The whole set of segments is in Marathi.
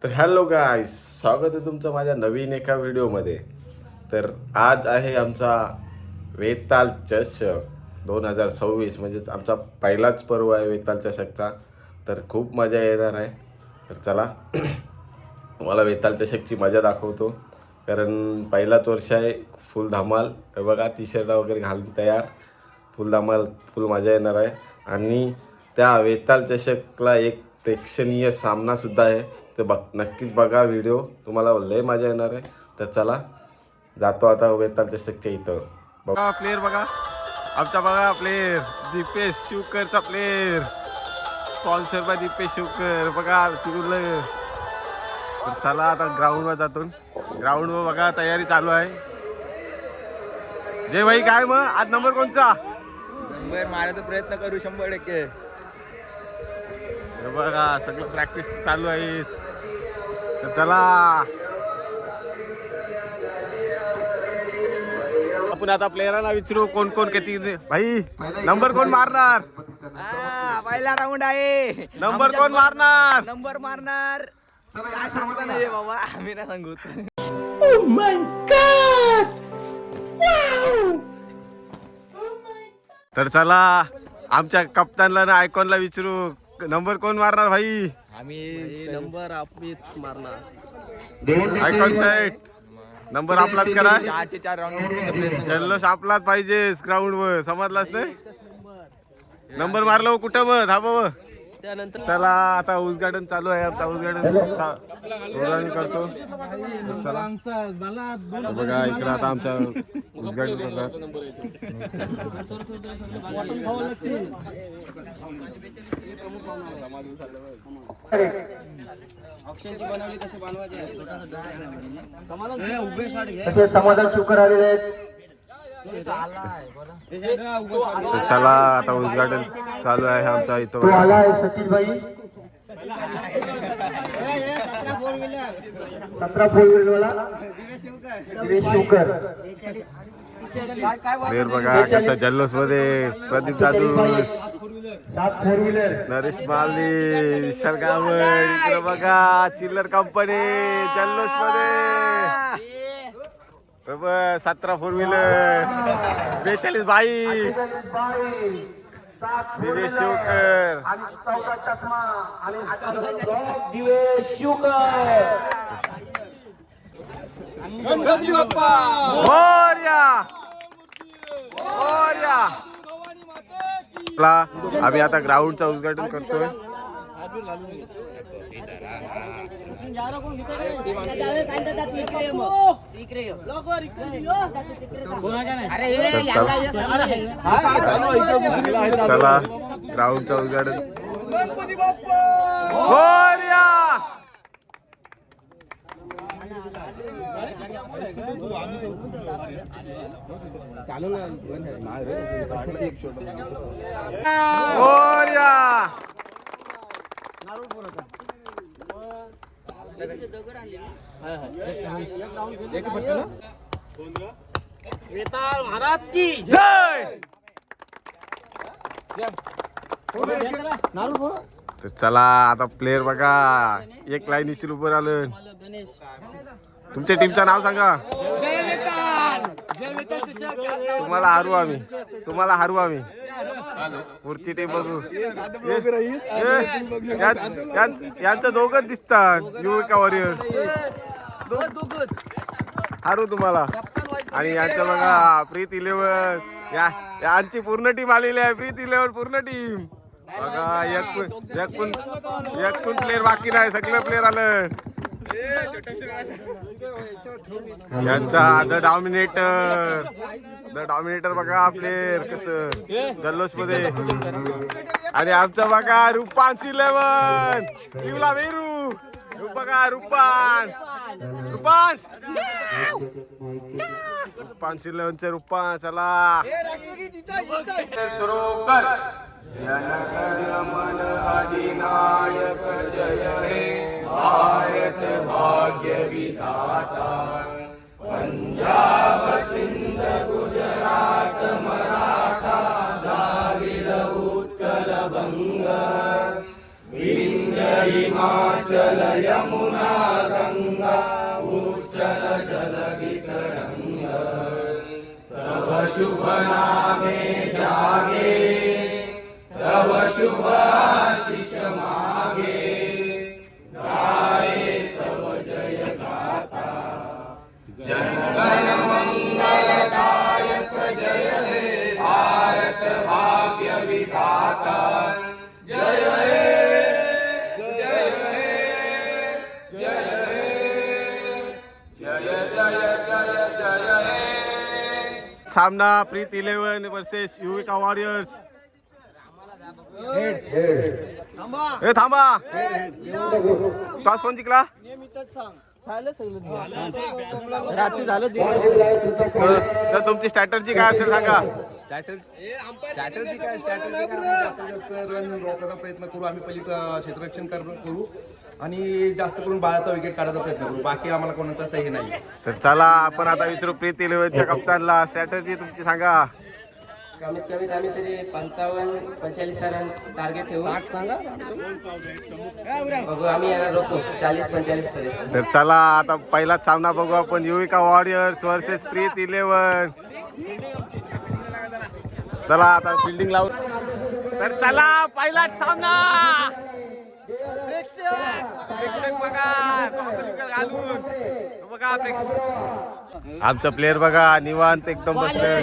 तर हॅलो गाईस, स्वागत आहे तुमचं माझ्या नवीन एका व्हिडिओमध्ये. तर आज आहे आमचा वेताल चषक 2026, म्हणजे आमचा पहिलाच पर्व आहे वेताल चषकचा. तर खूप मजा येणार आहे. तर चला मला वेताल चषकची मजा दाखवतो, कारण पहिलाच वर्ष आहे. फुल धमाल. हे बघा, टी शर्ट वगैरे घालून तयार, फुल धमाल, फुल मजा येणार आहे. आणि त्या वेताल चषकला एक प्रेक्षणीय सामनासुद्धा आहे. ते नक्कीच बघा व्हिडिओ, तुम्हाला लय मजा येणार आहे. तर चला जातो आता वेताल चषकच्या इथं. बघा प्लेयर, बघा आमचा, बघा प्लेयर दीपेश शिवकरचा player, sponsor by Dipesh Shivkar. बघा तिकडलं. तर चला आता ग्राउंडवर जातो. ग्राउंडवर बघा तयारी चालू आहे. जय भाई, काय मग आज नंबर कोणचा? नंबर मारायचा प्रयत्न करू 100%. हे बघा सगळं प्रॅक्टिस चालू आहे. तर चला आपण आता प्लेयरांना विचारू कोण कोण किती. भाई नंबर कोण मारणार? पहिला राऊंड आहे. नंबर कोण मारणार? नंबर मारणार काय सांगता नाही बाबा, आम्ही नाही सांगू. तर चला आमच्या कप्तानला ना आयकॉनला विचारू, नंबर कोण मारणार भाई? आम्ही नंबर आपलीच मारणार. आयकॉन साईड नंबर आपलाच करा. 4 राऊंड जल्लोष आपलाच पाहिजे ग्राउंड वर, समजलाच नाही. नंबर मारलो कुठं मग धाबा. त्यानंतर चला आता उद्घाटन चालू आहे. आमचा उद्घाटन करतो. चला बघा इकडं आता आमचा उद्घाटन करतात. तसे समाधान शिवकर आलेले आहेत. तर चला आता उद्घाटन चालू आहे आमचा तो इथं. आलाय सतीश भाई, 17 फोर व्हीलर वाला दिवेश शिवकर. प्लेयर बघा कसा जल्लोष मध्ये. Pradeep Jadhav, 7 four wheeler. नरेश माली, विशाल गावड. इकडे बघा चिल्लर कंपनी जल्लोष मध्ये. 17 four wheeler, 42 bike, 7 Divesh Shivkar. आणि 14 चष्मा आणि दिवेश शिवकर. मोरया मोरया. आम्ही आता ग्राउंडचं उद्घाटन करतोय. चला ग्राउंडचं उद्घाटन. मोरया. मोरया. वेताल महाराज की जय. तर चला आता प्लेयर बघा एक लाईन इशील उभं राहिलं. तुमच्या टीमचं नाव सांगा. तुम्हाला हारू आम्ही. पुढची टीम बघू. यांचं दोघंच दिसतात युविका वॉरियर्स. हारू तुम्हाला. आणि यांचं बघा प्रीत 11. यांची पूर्ण टीम आलेली आहे. प्रीत 11 पूर्ण टीम बघा. एक पण प्लेयर बाकी नाही, सगळे प्लेयर आलं. यांचा द डॉमिनेटर बघा प्लेयर कसं जल्लोष मध्ये. आणि आमचा बघा रुपांश 11 शिवला वेरू. बघा रुपांश 11चे रुपांश. चला सुरू कर. जनगण अधिनायक जय हे भारत भाग्य विधाता. पंजाब सिंध गुजरात मराठा द्राविड उत्कल बंग विंध्य सामना प्रीत 11 वर्सेस युविका वॉरियर्स. ए थांबा, टॉस कोण जिंकला? रात्री झालं तर तुमची स्ट्रॅटर्जी काय असेल सांगा. स्ट्रॅटर्जी काय जास्तीत जास्त रन रोखण्याचा प्रयत्न करू. आम्ही पहिली क्षेत्ररक्षण करू आणि जास्त करून बाळाचा विकेट काढायचा प्रयत्न करू. बाकी आम्हाला कोणाचा सही नाही. तर चला आपण आता विचारू प्रीत 11च्या कप्तानला, स्ट्रॅटर्जी तुमची सांगा. कमीत कमीत आम्ही तरी 45 रन टार्गेट ठेवू. 60 सांगा बघू, आम्ही याला रोखू 40-45 पर्यंत. तर चला आता पहिलाच सामना बघू आपण, युविका वॉरियर्स वर्सेस प्रीत 11. चला आता फिल्डिंग लावू. तर चला पहिलाच सामना. प्रेक्षक बघा, घालून बघा प्रेक्षक. आमचं प्लेअर बघा निवांत एकदम बसले.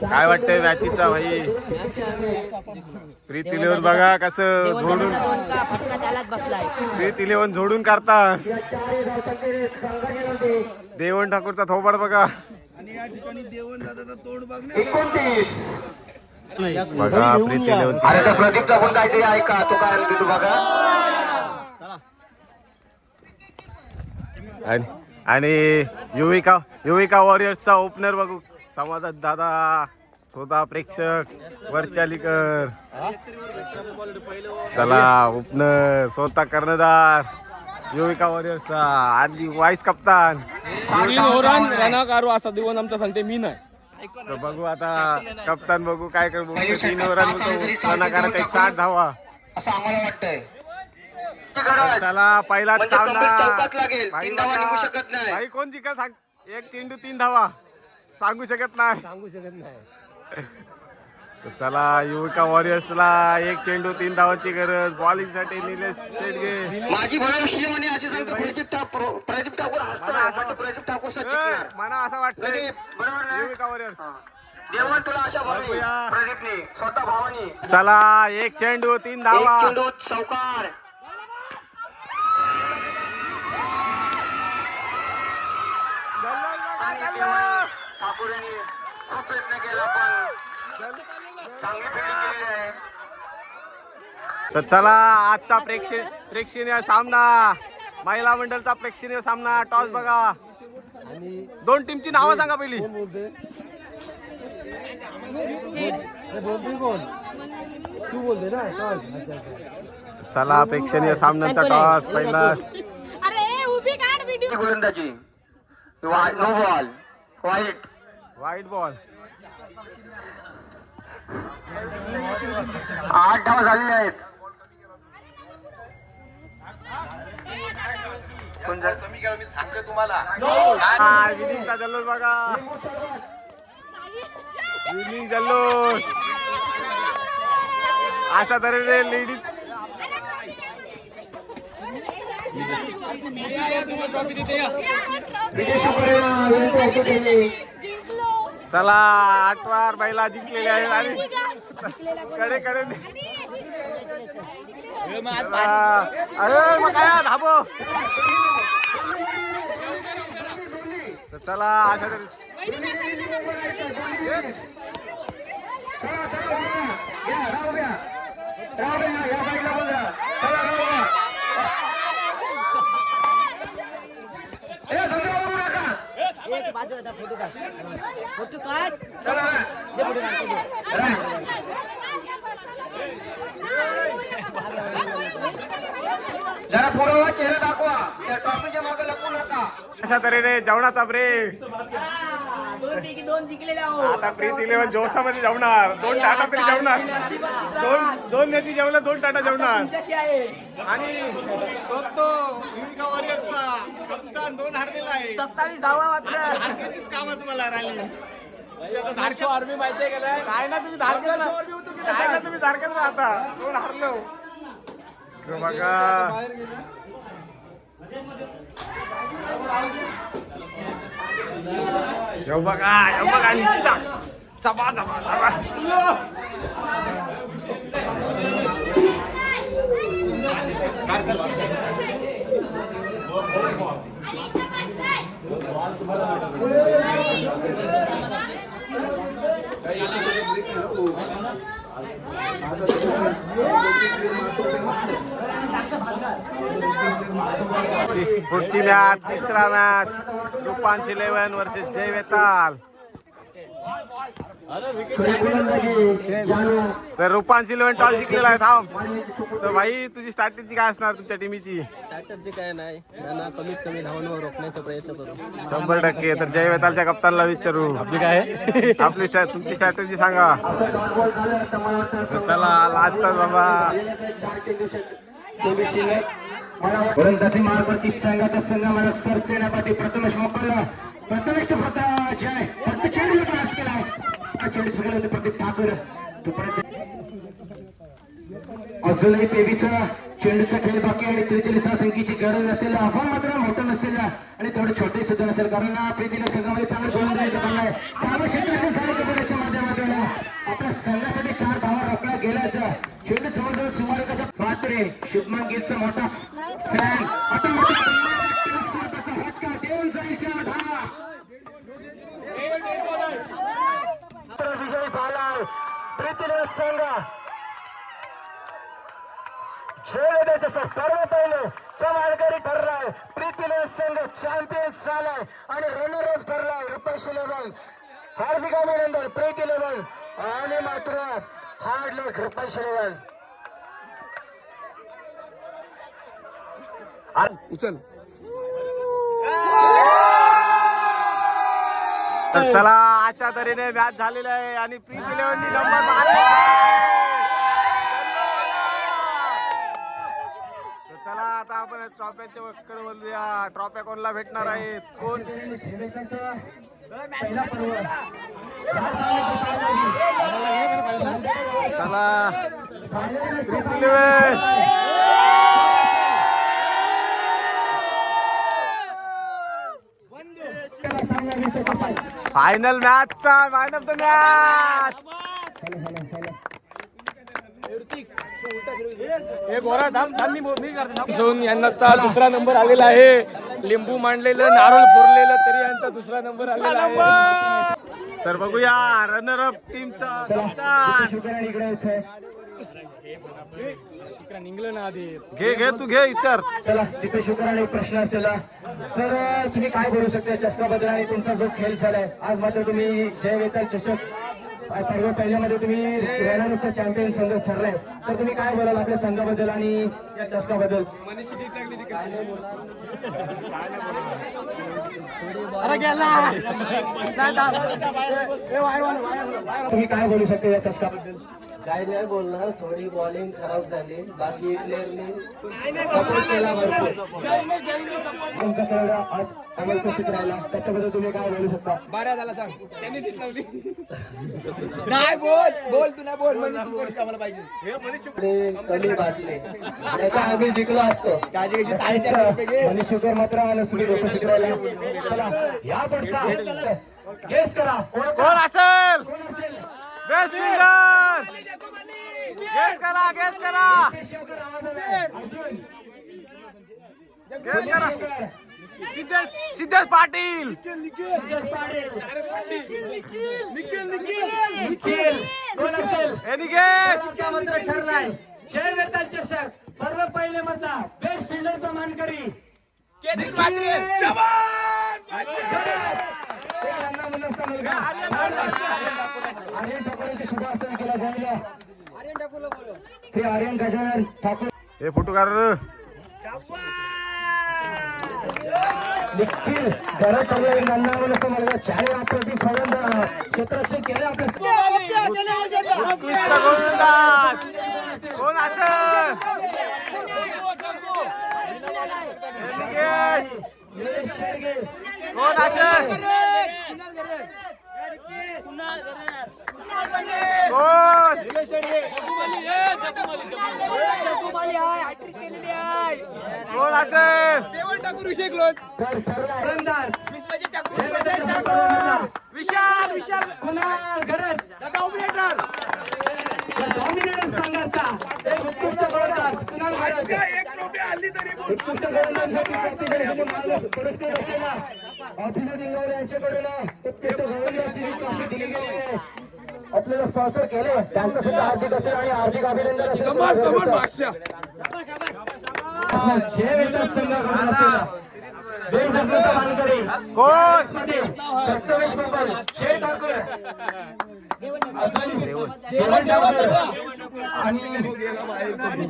काय वाटतंय मॅचीचा भाई? प्रीत 11 बघा कसं झोडून, प्रीत 11 झोडून काढता. देवण ठाकूरचा थोबाड बघा. बघा प्रीत 11. अरे त्या प्रदीपचा पण काहीतरी ऐका, तो काय म्हणतो बघा. आणि युविका वॉरियर्सचा ओपनर बघू, समाजात दादा, स्वतः प्रेक्षक वरचालीकर. चला ओपनर स्वतः कर्णधार युविका वॉरियर्सचा आणि वाईस कप्तान. रणकारू असा दिवस आमचा सांगते मी नाही. तर बघू आता कप्तान बघू काय करू. 3 ओव्हरांमध्ये रनाकारात 60 धावा. असं आम्हाला वाटतंय. चला पहिलाच म्हणजे सामना. कंप्लीट चौकात लागेल. भाई 3 धावा बघा, निघू शकत नाही. भाई कोण जिंकल सांग. 1 चेंडू 3 धावा सांगू शकत नाही. तर चला युविका वॉरियर्सला 1 चेंडू 3 धावांची गरज. बॉलिंग साठी निलेश शेडगे. माझी भविष्य म्हणे अशी सांगतो प्रदीप ठाकूर हसतो. प्रदीप ठाकूर सचिन मला असं वाटतं बरोबर ना? युविका वॉरियर्स. देवण तुला अशा भरली बघूया. प्रदीपने स्वतः भावानी. चला 1 चेंडू 3 एक धावा. चेंडू चौकार. आणि देवण ठाकूर यांनी खूप प्रयत्न केला पण चांगली फिल्डिंग केलेली आहे. तर चला आजचा प्रेक्षणीय सामना, महिला मंडळचा प्रेक्षणीय सामना. टॉस बघा. 2 टीमची नावं सांगा पहिली. चला प्रेक्षणीय सामन्याचा टॉस पहिला. अरे उभी काढ व्हिडिओ. गोलंदाजी नो बॉल वाईट बॉल. 8 धावा झालेले आहेत. विनिंगचा जल्लोष बघा. विनिंग जल्लोष अशा तऱ्हेने लेडीज. चला 8 वार महिला जिंकलेल्या आहेत आणि कडे कडे. अरे मग काय धाबो. तर चला अशा फोटो काढ. जरा पुरावा चेहरा दाखवा. त्या ट्रॉफीच्या मागे लपू नका. अशा तऱ्हेने जेवणाचा ब्रेक. पैकी 2 जिंकलेले आहो. आता प्रीत इलेव्हन जोशामध्ये जेवणार 2 टाटा तरी जेवणार. नशिबाची साथ दोन नेती जेवणार 2 टाटा जेवणार. तुमच्याशी आहे. आणि तो भूमिका वॉरियर्सचा कप्तान 2 हारलेला आहे. 27 धावा मात्र. धारकेचीच कामं तुम्हाला राहिली. आर्मी माहितीये का नाही? काय ना तुम्ही धारकेच राहता. 2 हारलो. बघा येऊ बघा निस्ता चबा चबा चबा. पुढची मॅच 3रा मॅच रुपांश 11 वर्सेस जय वेताल. तर रुपांश 11 टॉस जिंकलेला आहे. थांब तर भाई तुझी स्ट्रॅटेजी काय असणार तुमच्या टीमची? स्टार्टरचे काय नाही, त्यांना कमीत कमी धावांवर रोखण्याचा प्रयत्न करू. 100%. तर जय वेतालच्या कप्तानला विचारू आपली काय तुमची स्ट्रॅटेजी सांगा. चला लास्ट बाबा. गोलंदाजी मार्फती संघाचा संघ मला सरसेनापती प्रथमेश मोकळला. प्रथमेश तो जय फक्त चेंडूला पास केला. चेंडू सगळं होते प्रदीप ठाकूर. अजूनही तेवीचा चेंडूचा खेळ बाकी आणि 43 संख्येची गरज असेल. आव्हान मात्र मोठं नसेल आणि तेवढे छोटे सुद्धा नसेल, कारण प्रीतीला संघामध्ये चांगलं गोलंदाजीचं बनलं आहे. चांगलं क्षेत्ररक्षण झालं कबड्डीच्या माध्यमातून आपल्या संघासाठी 4 धावा रोखल्या गेल्यात. चेंडू जवळजवळ सुमारे कशा मात्रे शुभमन गिलचा मोठा फॅन आता स्वतःचा फटका देऊन जाईल 4 धावा. विजयी झालाय प्रीतीला संघ. जयवेदाचा सर्व पहिले मानकरी ठरलाय. प्रीतीला संघ चॅम्पियन झालाय आणि रनर अप ठरलाय. रुपेश 11 हार्दिक अभिनंदन प्रीत 11 आणि मात्र हार्ड लक रुपेश 11. उचल. तर चला अशा तऱ्हेने मॅच झालेला आहे आणि प्रीत 11 नी नंबर मारलेला आहे. तर चला आता आपण ट्रॉफ्याच्या कडे बोलूया. ट्रॉफ्या कोणाला भेटणार आहेत? कोण? चला प्रीत 11 फायनल मॅचचा मॅन ऑफ द मॅच. यांचा 2रा नंबर आलेला आहे. लिंबू मांडलेलं, नारळ फोडलेलं तरी यांचा 2रा नंबर आलेला आहे. तर बघूया रनर अप टीमचा निघलं ना आधी. घे तू घे विचार. चला तिथे शुक्राने एक प्रश्न असेल तर तुम्ही काय बोलू शकता चषकाबद्दल आणि तुमचा जो खेळ झालाय आज मात्र तुम्ही जय वेताल चषक पहिल्यामध्ये तुम्ही रनर चॅम्पियन संघ ठरलाय, तर तुम्ही काय बोलाल आपल्या संघाबद्दल आणि या चषकाबद्दल? तुम्ही काय बोलू शकता या चषकाबद्दल? काय नाही बोलणार, थोडी बॉलिंग खराब झाली, बाकी प्लेअरनी सपोर्ट केला भरपूर. तुमचा खेळ आज अमलकथित राहिला, त्याच्याबद्दल तुम्ही काय बोलू शकता? बारा झाला सांग. त्यांनी नाही बोल तू नाही बोल. आम्हाला पाहिजे कमी भाजले, नाही का आम्ही जिंकलो असतो. मनीष शुकर मात्र उपस्थित राहिला. चला या पुढचा गेस करा कोण असेल कोण असेल? Best fielder? गेस करा गेस करा सिद्धेश पाटील. कोण असेल? Any guess? ठरलाय जय वेताल चषक पर्व पहिले मधला बेस्ट फिल्डरचा मानकरी आर्यन ठाकूरचे शुभ अर्चना केला जाईल. श्री आर्यन गजानन ठाकूर हे फोटो काढ. देखील घरात ठरला एक नंदावर असं मला चारी अप्रतिम फलंदाज क्षेत्ररक्षण केलं आपल्या उत्कृष्ट गोलंदाज कोण असेल निलेश शेडगे कोण असेल कोण कोण असेल तर ठरला विशाल विशाल कुणाल घरत डॉमिनेटर संघाचा एक उत्कृष्ट गोलंदाज कुणाल घरत उत्कृष्ट गोलंदाजासाठी पुरस्कृत असलेला ऑफिसर दिंगावले यांच्याकडून उत्कृष्ट गोलंदाजाची ही ट्रॉफी दिली गेली आहे. आपल्याला स्पॉन्सर केले त्यांचं सुद्धा हार्दिक असेल आणि हार्दिक अभिनंदन असेल. जय वेताळ संघाकडून असलेला दोन प्रश्नाचा मानकरी कोण मध्ये प्रथमेश गोपाल जय ठाकूर अजून देवण ठाकूर आणि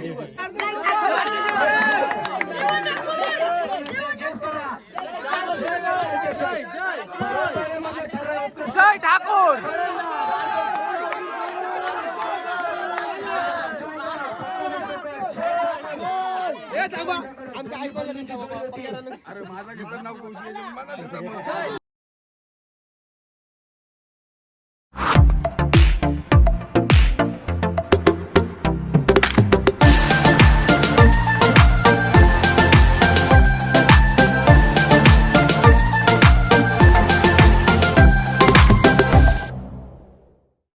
जय ठाकूर आमच्या ऐकलं